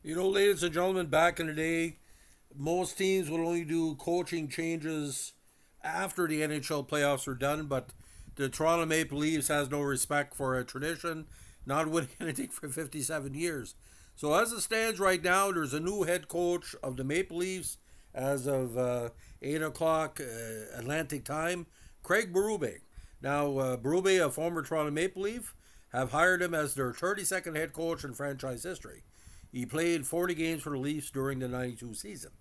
Ladies and gentlemen, back in the day, most teams would only do coaching changes after the NHL playoffs are done, but the Toronto Maple Leafs has no respect for a tradition, not winning anything for 57 years. So as it stands right now, there's a new head coach of the Maple Leafs as of 8 o'clock Atlantic time, Craig Berube. Now, Berube, a former Toronto Maple Leaf, have hired him as their 32nd head coach in franchise history. He played 40 games for the Leafs during the 92 season.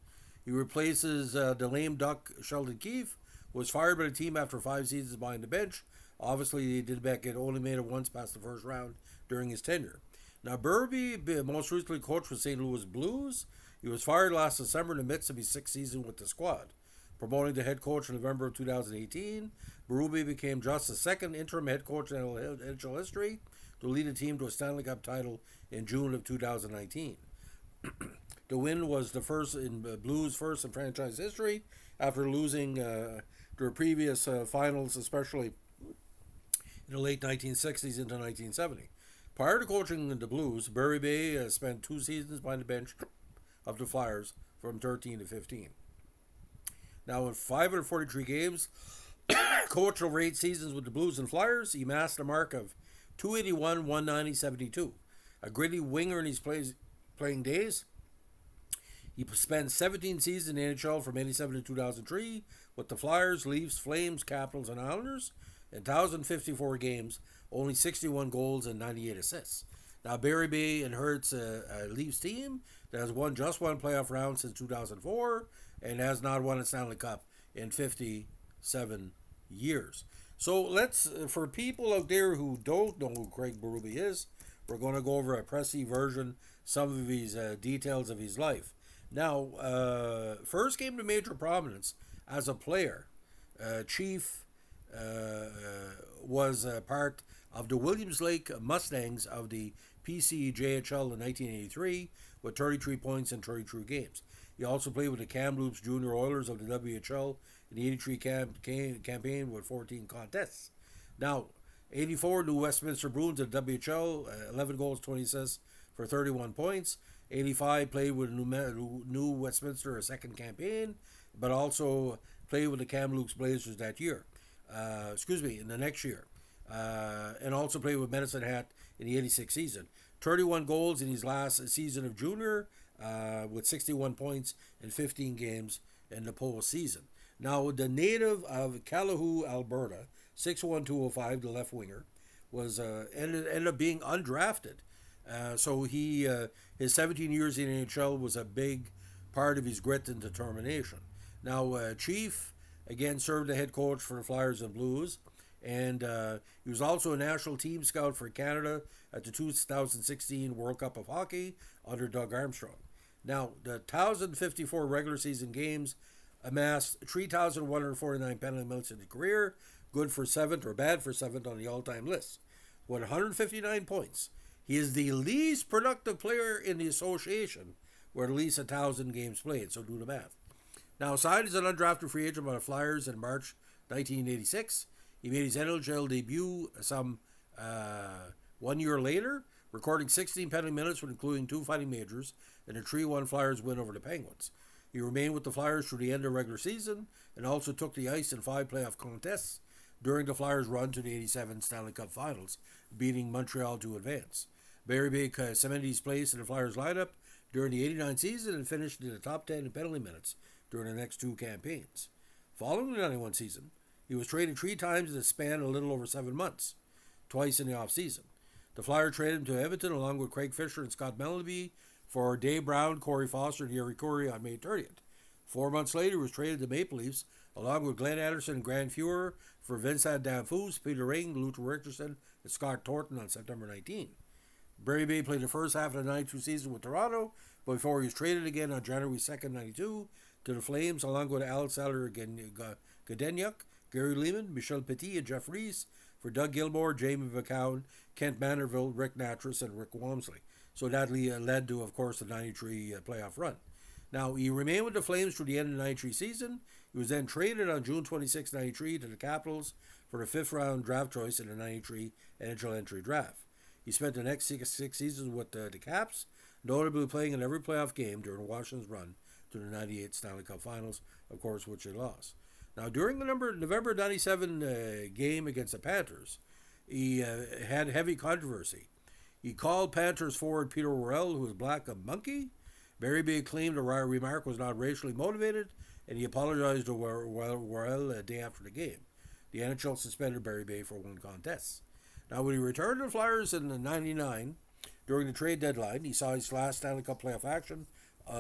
He replaces the lame duck Sheldon Keefe, who was fired by the team after 5 seasons behind the bench. Obviously, he did back it only made it once past the first round during his tenure. Now, Berube most recently coached with St. Louis Blues. He was fired last December in the midst of his sixth season with the squad. Promoting to head coach in November of 2018, Berube became just the second interim head coach in NHL history to lead a team to a Stanley Cup title in June of 2019. The win was the first in Blues' first in franchise history after losing their previous finals, especially in the late 1960s into 1970. Prior to coaching the Blues, Berube spent 2 seasons behind the bench of the Flyers from 13 to 15. Now, in 543 games, coached over 8 seasons with the Blues and Flyers, he amassed a mark of 281, 190, 72. A gritty winger in his playing days, he spent 17 seasons in the NHL from 87 to 2003 with the Flyers, Leafs, Flames, Capitals, and Islanders. In 1,054 games, only 61 goals and 98 assists. Now, Berube inherits a Leafs team that has won just one playoff round since 2004 and has not won a Stanley Cup in 57 years. So for people out there who don't know who Craig Berube is, we're going to go over a pressy version, some of his details of his life. Now, first came to major prominence as a player. Chief was part of the Williams Lake Mustangs of the PCJHL in 1983 with 33 points in 33 games. He also played with the Kamloops Junior Oilers of the WHL in the 83 campaign with 14 contests. Now, 84 New Westminster Bruins at WHL, 11 goals, 20 assists for 31 points. 85 played with New Westminster a second campaign, but also played with the Kamloops Blazers that year. In the next year. And also played with Medicine Hat in the 86 season. 31 goals in his last season of junior, with 61 points in 15 games in the postseason. Now, the native of Calahoo, Alberta, 6'1", the left winger, was ended up being undrafted. So his 17 years in the NHL was a big part of his grit and determination. Now, Chief, again, served the head coach for the Flyers and Blues, and he was also a national team scout for Canada at the 2016 World Cup of Hockey under Doug Armstrong. Now, the 1,054 regular season games amassed 3,149 penalty minutes in his career, good for seventh or bad for seventh on the all-time list. With 159 points, he is the least productive player in the association with at least 1,000 games played, so do the math. Now, signed as an undrafted free agent by the Flyers in March 1986, he made his NHL debut some 1 year later, recording 16 penalty minutes when including 2 fighting majors and a 3-1 Flyers win over the Penguins. He remained with the Flyers through the end of the regular season and also took the ice in 5 playoff contests during the Flyers' run to the 87 Stanley Cup Finals, beating Montreal to advance. Berube cemented his place in the Flyers lineup during the 89 season and finished in the top 10 in penalty minutes during the next 2 campaigns. Following the 91 season, he was traded 3 times in a span of a little over 7 months, twice in the offseason. The Flyers traded him to Edmonton along with Craig Fisher and Scott Melleby for Dave Brown, Corey Foster, and Yuri Corey on May 30th. 4 months later, he was traded to Maple Leafs along with Glenn Anderson and Grant Fuhrer for Vincent Danfus, Peter Ring, Luther Richardson, and Scott Thornton on September 19. Berube played the first half of the 92 season with Toronto before he was traded again on January 2nd, 92 to the Flames along with Alexander Gadenyuk, Gary Lehman, Michel Petit, and Jeff Reese for Doug Gilmour, Jamie McCown, Kent Manorville, Rick Natras, and Rick Walmsley. So that led to, of course, the 93 playoff run. Now, he remained with the Flames through the end of the 93 season. He was then traded on June 26, 93 to the Capitals for the 5th round draft choice in the 93 NHL entry draft. He spent the next six seasons with the Caps notably playing in every playoff game during Washington's run to the 98 Stanley Cup Finals, of course, which they lost. Now, during the November 97 game against the Panthers, he had heavy controversy. He called Panthers forward Peter Worrell, who was black, a monkey. Berube claimed the remark was not racially motivated, and he apologized to Worrell a day after the game. The NHL suspended Berube for one contest. Now, when he returned to the Flyers in '99, during the trade deadline, he saw his last Stanley Cup playoff action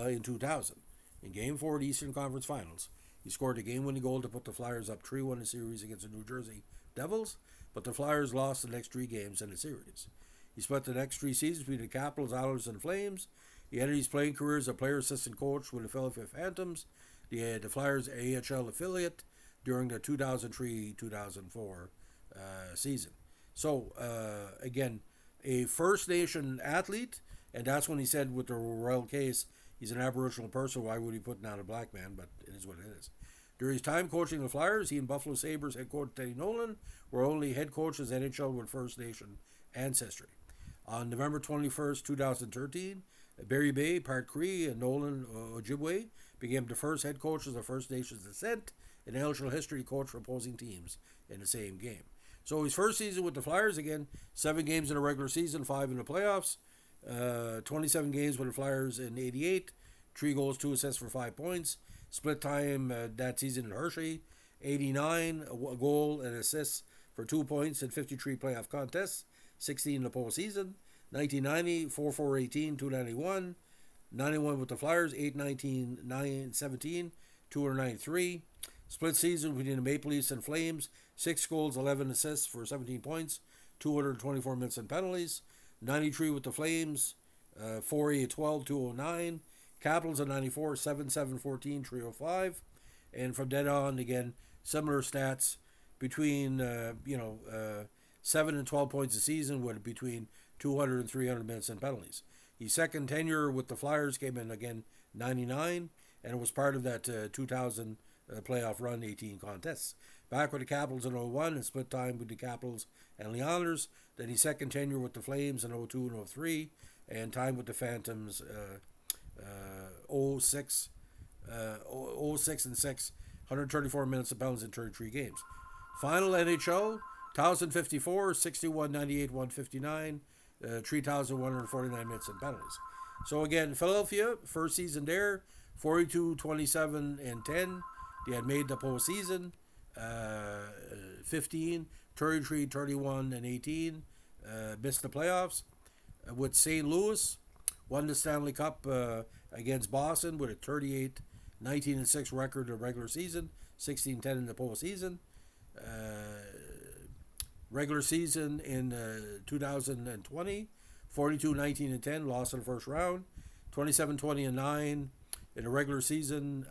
in 2000. In Game 4 of the Eastern Conference Finals, he scored a game-winning goal to put the Flyers up 3-1 in the series against the New Jersey Devils, but the Flyers lost the next 3 games in the series. He spent the next 3 seasons between the Capitals, Islanders, and Flames. He ended his playing career as a player-assistant coach with the Philadelphia Phantoms, the Flyers' AHL affiliate, during the 2003-2004 season. So, again, a First Nation athlete, and that's when he said with the Royal case, he's an Aboriginal person, why would he put down a black man? But it is what it is. During his time coaching the Flyers, he and Buffalo Sabres head coach Teddy Nolan were only head coaches in NHL with First Nation ancestry. On November 21st, 2013, Berube, Part Cree, and Nolan Ojibwe became the first head coaches of First Nations descent in NHL history to coach for opposing teams in the same game. So his first season with the Flyers, again, 7 games in the regular season, 5 in the playoffs, 27 games with the Flyers in '88, 3 goals, 2 assists for 5 points. Split time that season in Hershey, 89, a goal and assists for 2 points in 53 playoff contests, 16 in the postseason. 1990, 4-4-18, 291. 91 with the Flyers, 8-19, 9-17, 293. Split season between the Maple Leafs and Flames, 6 goals, 11 assists for 17 points, 224 minutes and penalties. 93 with the Flames, 4-8-12, 209. Capitals in 94, 7-7-14, 305. And from then on, again, similar stats between, 7 and 12 points a season with between 200 and 300 minutes and penalties. His second tenure with the Flyers came in, again, 99, and it was part of that 2000 playoff run, 18 contests. Back with the Capitals in 01 and split time with the Capitals and the Islanders. Then his second tenure with the Flames in 02 and 03, and time with the Phantoms 06 and 6, 134 minutes of penalties in 33 games. Final NHL, 1,054, 61, 98, 159, 3,149 minutes and penalties. So again, Philadelphia, first season there, 42, 27, and 10. They had made the postseason, 15, 33, 31, and 18. Missed the playoffs. With St. Louis, won the Stanley Cup against Boston with a 38, 19, and 6 record in the regular season, 16, 10 in the postseason. Regular season in 2020, 42, 19, and 10, lost in the first round. 27, 20, and 9 in the regular season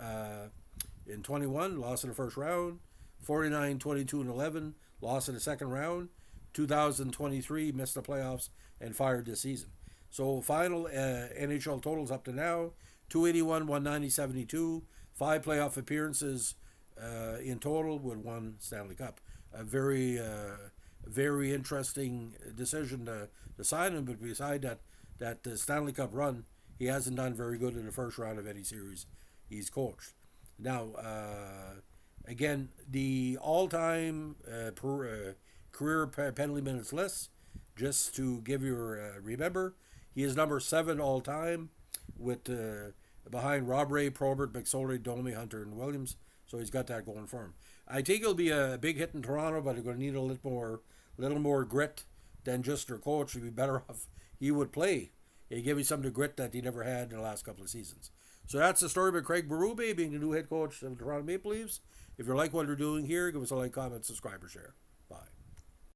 in 21, lost in the first round. 49, 22, and 11, lost in the second round. 2023, missed the playoffs and fired this season. So final NHL totals up to now, 281, 190, 72, 5 playoff appearances in total with 1 Stanley Cup. A very interesting decision to sign him, but beside that the Stanley Cup run, he hasn't done very good in the first round of any series he's coached. Now, again, the all-time career penalty minutes list, just to give you a remember, he is number 7 all-time with behind Rob Ray, Probert, McSorley, Domi, Hunter, and Williams. So he's got that going for him. I think he'll be a big hit in Toronto, but he's going to need a little more grit than just their coach. He'd be better off he would play. He'd give you some of the grit that he never had in the last couple of seasons. So that's the story about Craig Berube being the new head coach of the Toronto Maple Leafs. If you like what they're doing here, give us a like, comment, subscribe, or share.